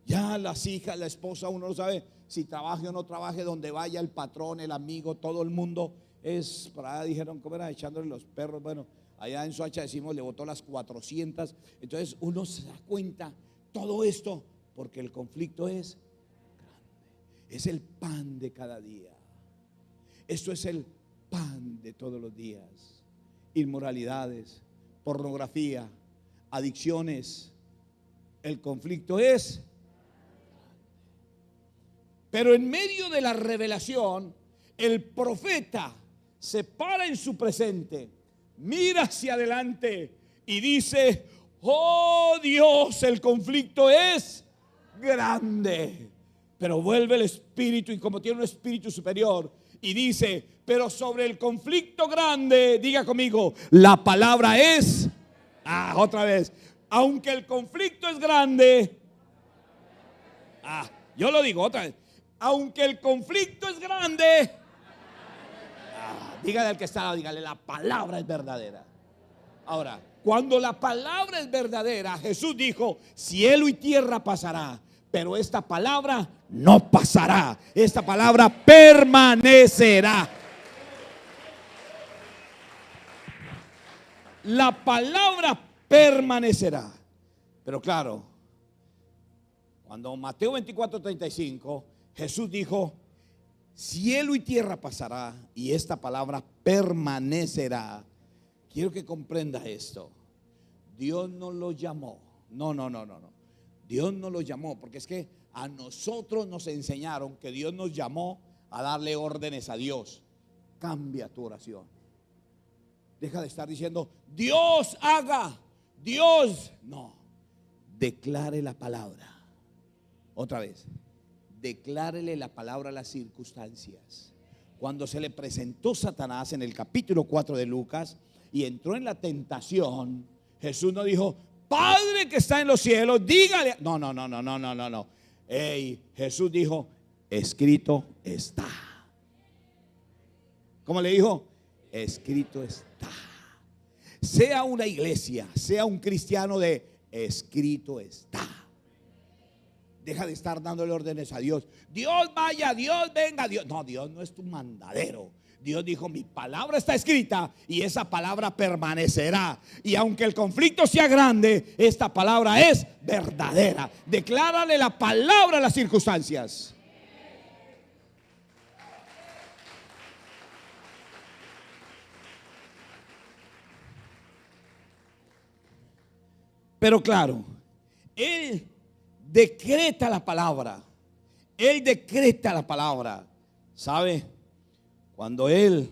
Ya las hijas, la esposa, uno no sabe si trabaje o no trabaje, donde vaya el patrón, el amigo, todo el mundo es, para allá dijeron, ¿cómo era? Echándole los perros. Bueno, allá en Soacha decimos, le botó las 400. Entonces uno se da cuenta, todo esto, porque el conflicto es grande. Es el pan de cada día. Esto es el pan de todos los días. Inmoralidades, pornografía, adicciones. El conflicto es. Pero en medio de la revelación, el profeta se para en su presente, mira hacia adelante y dice: oh Dios, el conflicto es grande. Pero vuelve el espíritu, y como tiene un espíritu superior, y dice: pero sobre el conflicto grande, diga conmigo, la palabra es, otra vez, aunque el conflicto es grande, yo lo digo otra vez, aunque el conflicto es grande, dígale al que está, dígale, la palabra es verdadera. Ahora, cuando la palabra es verdadera, Jesús dijo: cielo y tierra pasará, pero esta palabra no pasará. Esta palabra permanecerá. La palabra permanecerá. Pero claro, cuando Mateo 24:35, Jesús dijo: cielo y tierra pasará y esta palabra permanecerá. Quiero que comprenda esto. Dios no lo llamó. No. Dios no lo llamó, porque es que a nosotros nos enseñaron que Dios nos llamó a darle órdenes a Dios. Cambia tu oración. Deja de estar diciendo: Dios haga, Dios. No. Declare la palabra. Otra vez. Declárele la palabra a las circunstancias. Cuando se le presentó Satanás en el capítulo 4 de Lucas y entró en la tentación, Jesús no dijo: Padre que está en los cielos, dígale. No. Jesús dijo: escrito está. ¿Cómo le dijo? Escrito está. Sea una iglesia, sea un cristiano de escrito está. Deja de estar dándole órdenes a Dios. Dios vaya, Dios venga, Dios. No, Dios no es tu mandadero. Dios dijo: mi palabra está escrita y esa palabra permanecerá. Y aunque el conflicto sea grande, esta palabra es verdadera. Declárale la palabra a las circunstancias. Pero claro, Él decreta la palabra. Él decreta la palabra. ¿Sabe? Cuando Él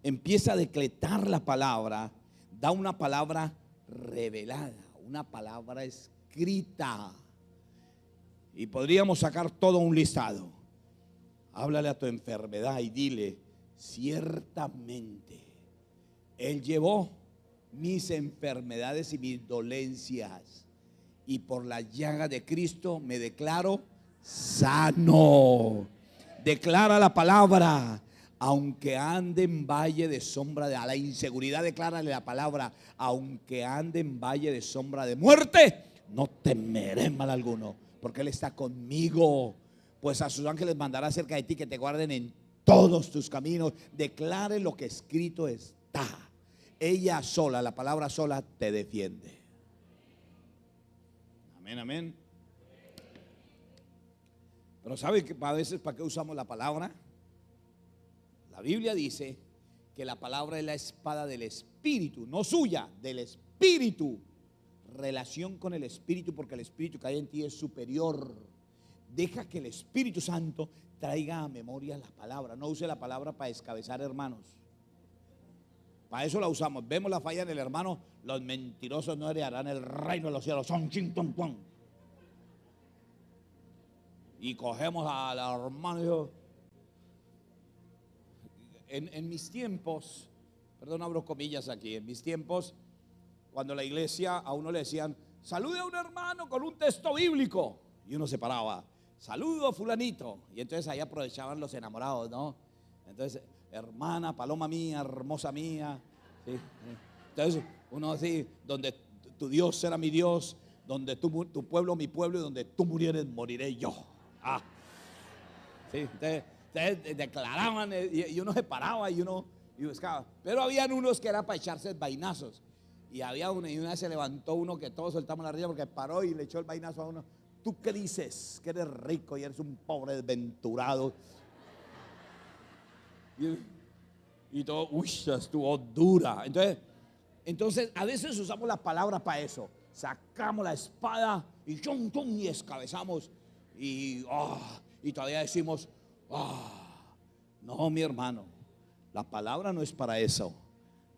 empieza a decretar la palabra, da una palabra revelada, una palabra escrita. Y podríamos sacar todo un listado. Háblale a tu enfermedad y dile: ciertamente Él llevó mis enfermedades y mis dolencias, y por la llaga de Cristo me declaro sano. Declara la palabra. Aunque ande en valle de sombra de, a la inseguridad declárale la palabra, aunque ande en valle de sombra de muerte, no temeré mal alguno, porque Él está conmigo. Pues a sus ángeles mandará cerca de ti que te guarden en todos tus caminos. Declare lo que escrito está. Ella sola, la palabra sola, te defiende. Amén, amén. Pero ¿sabe que a veces para qué usamos la palabra? La Biblia dice que la palabra es la espada del Espíritu, no suya, del Espíritu. Relación con el Espíritu, porque el Espíritu que hay en ti es superior. Deja que el Espíritu Santo traiga a memoria la palabra. No use la palabra para descabezar hermanos. Para eso la usamos. Vemos la falla en el hermano. Los mentirosos no heredarán el reino de los cielos. Son ching, ton, ton. Y cogemos a la hermana y yo. En mis tiempos, perdón, abro comillas aquí, en mis tiempos, cuando la iglesia a uno le decían, salude a un hermano con un texto bíblico, y uno se paraba, saludo fulanito, y entonces ahí aprovechaban los enamorados, ¿no? Entonces, hermana, paloma mía, hermosa mía, ¿sí? Entonces uno así, donde tu Dios será mi Dios, donde tu pueblo mi pueblo, y donde tú murieres moriré yo. Sí, entonces declaraban y uno se paraba y uno buscaba. Pero habían unos que era para echarse vainazos. Y había uno, y una vez se levantó uno que todos soltamos la risa porque paró y le echó el vainazo a uno. ¿Tú qué dices? Que eres rico y eres un pobre desventurado. Y todo, uy, estuvo dura. Entonces a veces usamos la palabra para eso. Sacamos la espada y chum, chum, y escabezamos. Y todavía decimos, no, mi hermano, la palabra no es para eso.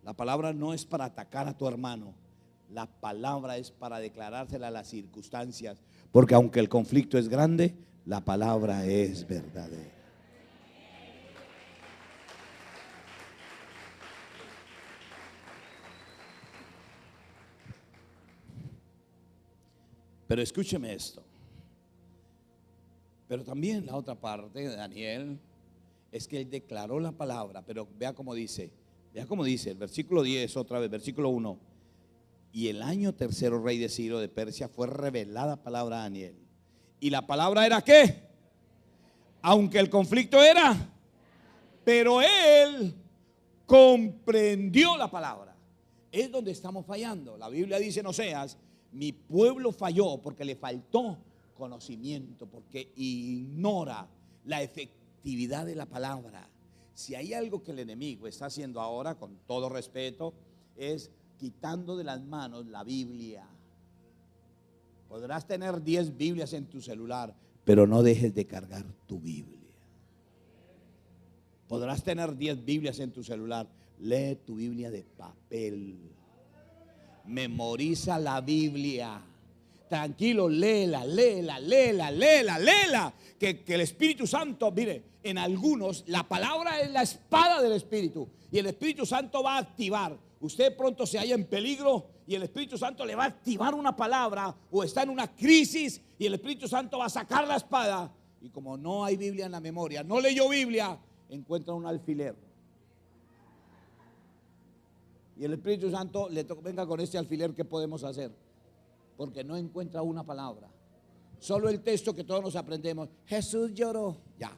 La palabra no es para atacar a tu hermano. La palabra es para declarársela a las circunstancias. Porque aunque el conflicto es grande, la palabra es verdadera. Pero escúcheme esto. Pero también la otra parte de Daniel es que él declaró la palabra, pero vea cómo dice el versículo 10 otra vez, versículo 1. Y el año tercero, rey de Ciro de Persia, fue revelada palabra a Daniel. Y la palabra era ¿qué? Aunque el conflicto era, pero él comprendió la palabra. Es donde estamos fallando. La Biblia dice en Oseas, mi pueblo falló porque le faltó conocimiento, porque ignora la efectividad de la palabra. Si hay algo que el enemigo está haciendo ahora, con todo respeto, es quitando de las manos la Biblia. Podrás tener 10 Biblias en tu celular, pero no dejes de cargar tu Biblia. Podrás tener 10 Biblias en tu celular, lee tu Biblia de papel. Memoriza la Biblia. Tranquilo, léela. Que el Espíritu Santo, mire, en algunos la palabra es la espada del Espíritu y el Espíritu Santo va a activar. Usted pronto se halla en peligro y el Espíritu Santo le va a activar una palabra, o está en una crisis y el Espíritu Santo va a sacar la espada. Y como no hay Biblia en la memoria, no leyó Biblia, encuentra un alfiler. Y el Espíritu Santo le toca, venga con este alfiler, ¿qué podemos hacer? Porque no encuentra una palabra. Solo el texto que todos nos aprendemos. Jesús lloró. Ya.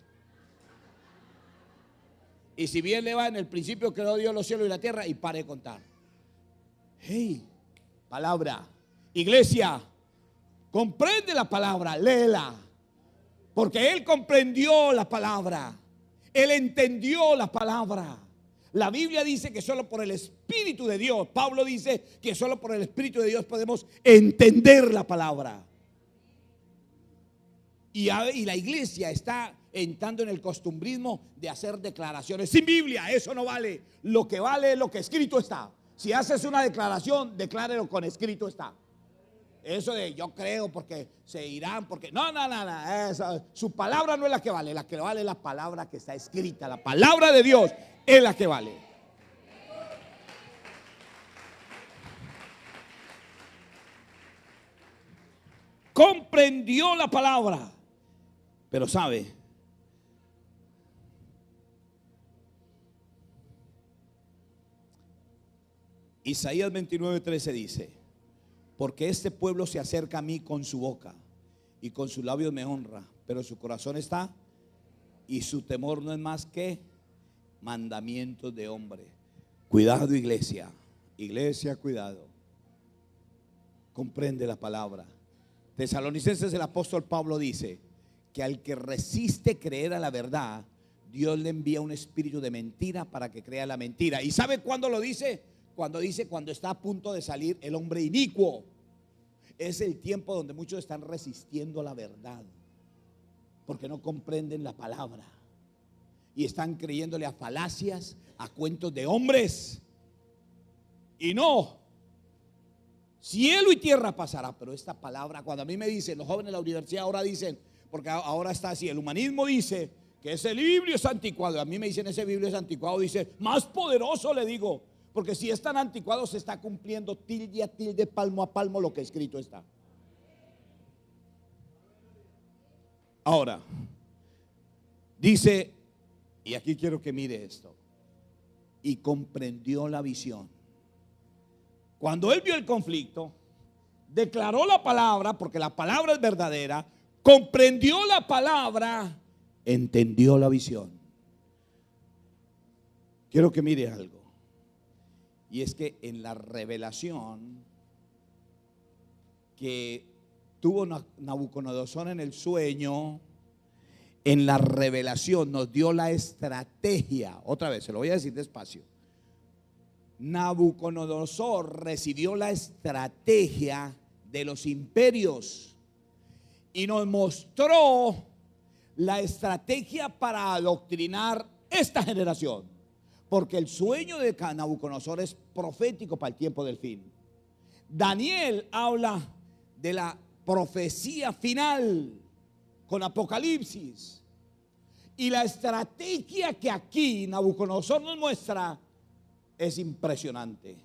Y si bien le va, en el principio creó Dios los cielos y la tierra, y pare de contar. Hey, palabra. Iglesia, comprende la palabra, léela. Porque él comprendió la palabra. Él entendió la palabra. La Biblia dice que solo por el Espíritu de Dios, Pablo dice que solo por el Espíritu de Dios podemos entender la palabra. Y la iglesia está entrando en el costumbrismo de hacer declaraciones sin Biblia. Eso no vale. Lo que vale es lo que escrito está. Si haces una declaración, declárelo con escrito está. Eso de yo creo porque se irán, porque no. Su palabra no es la que vale es la palabra que está escrita. La palabra de Dios es la que vale. Comprendió la palabra. Pero sabe, Isaías 29:13 dice: porque este pueblo se acerca a mí con su boca y con sus labios me honra, pero su corazón está, y su temor no es más que mandamientos de hombre. Cuidado, iglesia. Iglesia, cuidado. Comprende la palabra. Tesalonicenses, el apóstol Pablo dice que al que resiste creer a la verdad, Dios le envía un espíritu de mentira para que crea la mentira. ¿Y sabe cuándo lo dice? Cuando está a punto de salir el hombre inicuo. Es el tiempo donde muchos están resistiendo la verdad porque no comprenden la palabra y están creyéndole a falacias, a cuentos de hombres. Y no, cielo y tierra pasará, pero esta palabra, cuando a mí me dicen, los jóvenes de la universidad ahora dicen, porque ahora está así, el humanismo dice que ese libro es anticuado. A mí me dicen ese libro es anticuado, dice, más poderoso, le digo, porque si es tan anticuado se está cumpliendo tilde a tilde, palmo a palmo lo que escrito está. Ahora, dice, y aquí quiero que mire esto, y comprendió la visión. Cuando él vio el conflicto, declaró la palabra, porque la palabra es verdadera, comprendió la palabra, entendió la visión. Quiero que mire algo, y es que en la revelación que tuvo Nabucodonosor en el sueño, en la revelación nos dio la estrategia. Otra vez, se lo voy a decir despacio. Nabucodonosor recibió la estrategia de los imperios y nos mostró la estrategia para adoctrinar esta generación, porque el sueño de Nabucodonosor es profético para el tiempo del fin. Daniel habla de la profecía final con Apocalipsis, y la estrategia que aquí Nabucodonosor nos muestra es impresionante.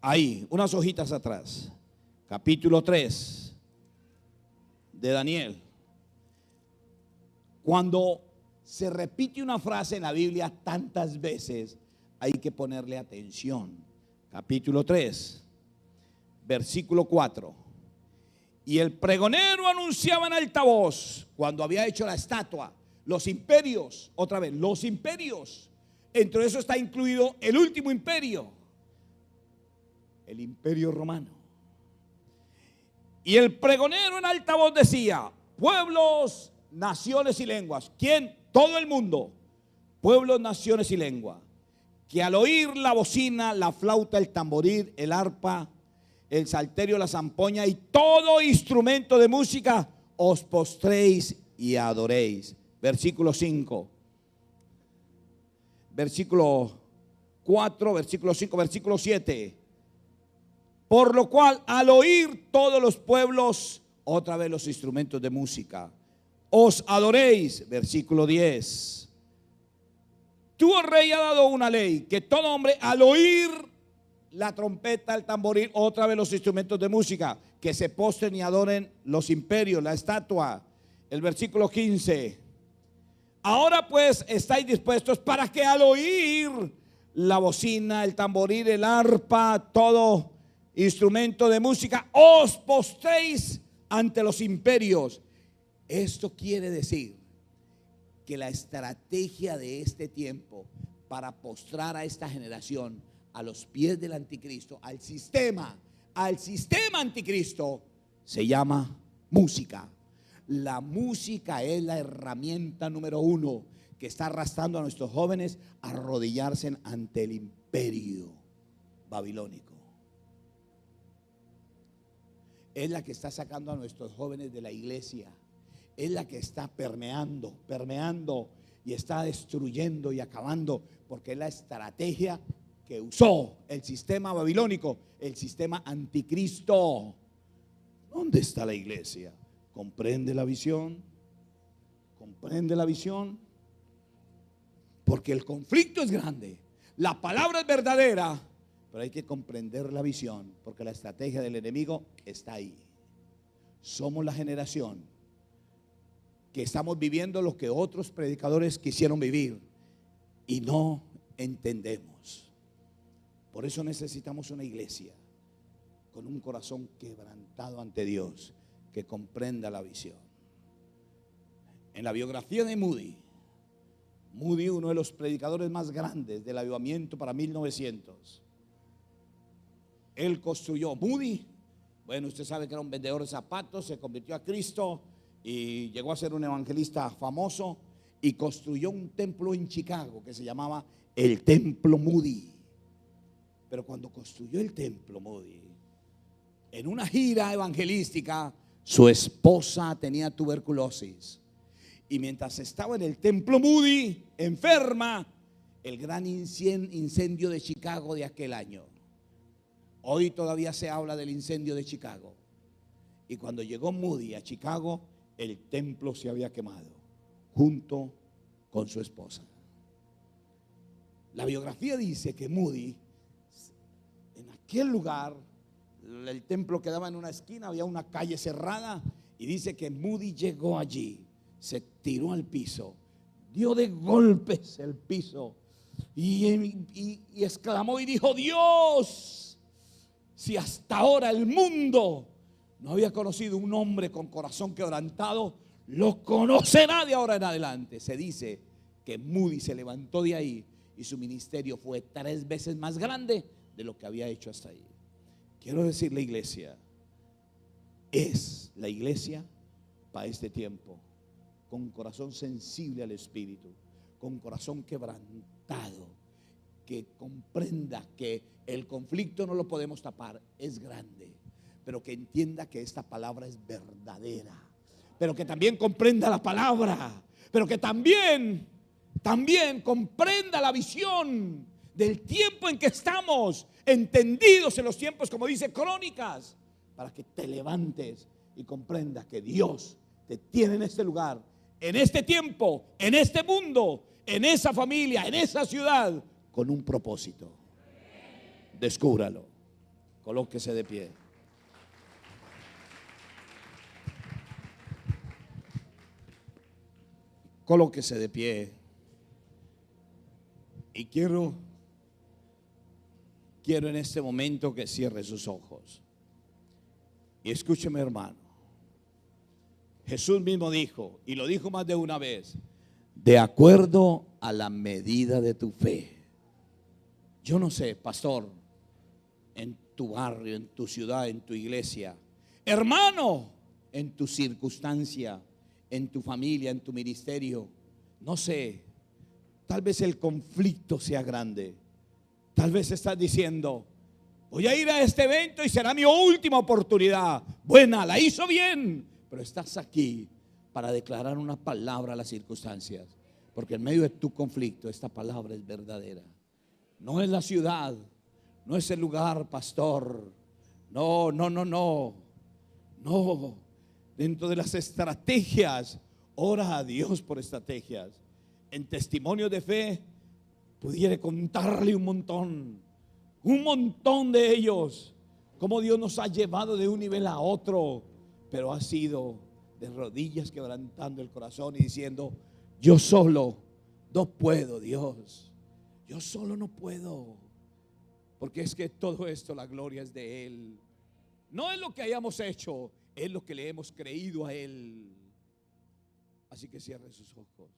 Ahí, unas hojitas atrás, capítulo 3 de Daniel. Cuando se repite una frase en la Biblia tantas veces, hay que ponerle atención. Capítulo 3, versículo 4. Y el pregonero anunciaba en alta voz, cuando había hecho la estatua, los imperios, otra vez, los imperios. Entre eso está incluido el último imperio, el imperio romano. Y el pregonero en alta voz decía: pueblos, naciones y lenguas. ¿Quién? Todo el mundo. Pueblos, naciones y lenguas. Que al oír la bocina, la flauta, el tamboril, el arpa, el salterio, la zampoña y todo instrumento de música, os postréis y adoréis. Versículo 5. Versículo 4, versículo 5, versículo 7. Por lo cual, al oír todos los pueblos, otra vez los instrumentos de música, os adoréis. Versículo 10. Tú, oh rey, has dado una ley, que todo hombre al oír la trompeta, el tamboril, otra vez los instrumentos de música, que se postren y adoren los imperios, la estatua. El versículo 15. Ahora pues estáis dispuestos para que al oír la bocina, el tamboril, el arpa, todo instrumento de música, os postréis ante los imperios. Esto quiere decir que la estrategia de este tiempo para postrar a esta generación a los pies del anticristo, al sistema anticristo, se llama música. La música es la herramienta número 1 que está arrastrando a nuestros jóvenes a arrodillarse ante el imperio babilónico. Es la que está sacando a nuestros jóvenes de la iglesia. Es la que está permeando y está destruyendo y acabando, porque es la estrategia que usó el sistema babilónico, el sistema anticristo. ¿Dónde está la iglesia? ¿Comprende la visión? ¿Comprende la visión? Porque el conflicto es grande, la palabra es verdadera, pero hay que comprender la visión, porque la estrategia del enemigo está ahí. Somos la generación que estamos viviendo lo que otros predicadores quisieron vivir y no entendemos. Por eso necesitamos una iglesia con un corazón quebrantado ante Dios, que comprenda la visión. En la biografía de Moody, uno de los predicadores más grandes del avivamiento para 1900, él construyó. Moody, bueno, usted sabe que era un vendedor de zapatos, se convirtió a Cristo y llegó a ser un evangelista famoso, y construyó un templo en Chicago que se llamaba el Templo Moody. Pero cuando construyó el Templo Moody, en una gira evangelística, su esposa tenía tuberculosis, y mientras estaba en el Templo Moody, enferma, el gran incendio de Chicago de aquel año. Hoy todavía se habla del incendio de Chicago. Y cuando llegó Moody a Chicago, el templo se había quemado junto con su esposa. La biografía dice que Moody, en aquel lugar, el templo quedaba en una esquina, había una calle cerrada, y dice que Moody llegó allí, se tiró al piso, dio de golpes el piso y exclamó y dijo: Dios, si hasta ahora el mundo no había conocido un hombre con corazón quebrantado, lo conocerá de ahora en adelante. Se dice que Moody se levantó de ahí y su ministerio fue 3 veces más grande de lo que había hecho hasta ahí. Quiero decirle, iglesia, es la iglesia para este tiempo, con corazón sensible al Espíritu, con corazón quebrantado, que comprenda que el conflicto no lo podemos tapar, es grande, pero que entienda que esta palabra es verdadera, pero que también comprenda la palabra, pero que también comprenda la visión del tiempo en que estamos, entendidos en los tiempos, como dice Crónicas, para que te levantes y comprendas que Dios te tiene en este lugar, en este tiempo, en este mundo, en esa familia, en esa ciudad, con un propósito. Descúbralo. Colóquese de pie. Colóquese de pie. Y quiero en este momento que cierre sus ojos. Y escúcheme, hermano. Jesús mismo dijo, y lo dijo más de una vez: de acuerdo a la medida de tu fe. Yo no sé, pastor, en tu barrio, en tu ciudad, en tu iglesia, hermano, en tu circunstancia, en tu familia, en tu ministerio, no sé, tal vez el conflicto sea grande. Tal vez estás diciendo: voy a ir a este evento y será mi última oportunidad. Buena, la hizo bien, pero estás aquí para declarar una palabra a las circunstancias, porque en medio de tu conflicto esta palabra es verdadera. No es la ciudad, no es el lugar, pastor. No. Dentro de las estrategias, ora a Dios por estrategias. En testimonio de fe pudiera contarle un montón de ellos, cómo Dios nos ha llevado de un nivel a otro, pero ha sido de rodillas, quebrantando el corazón y diciendo: yo solo no puedo, Dios, yo solo no puedo, porque es que todo esto, la gloria es de Él, no es lo que hayamos hecho, es lo que le hemos creído a Él. Así que cierre sus ojos.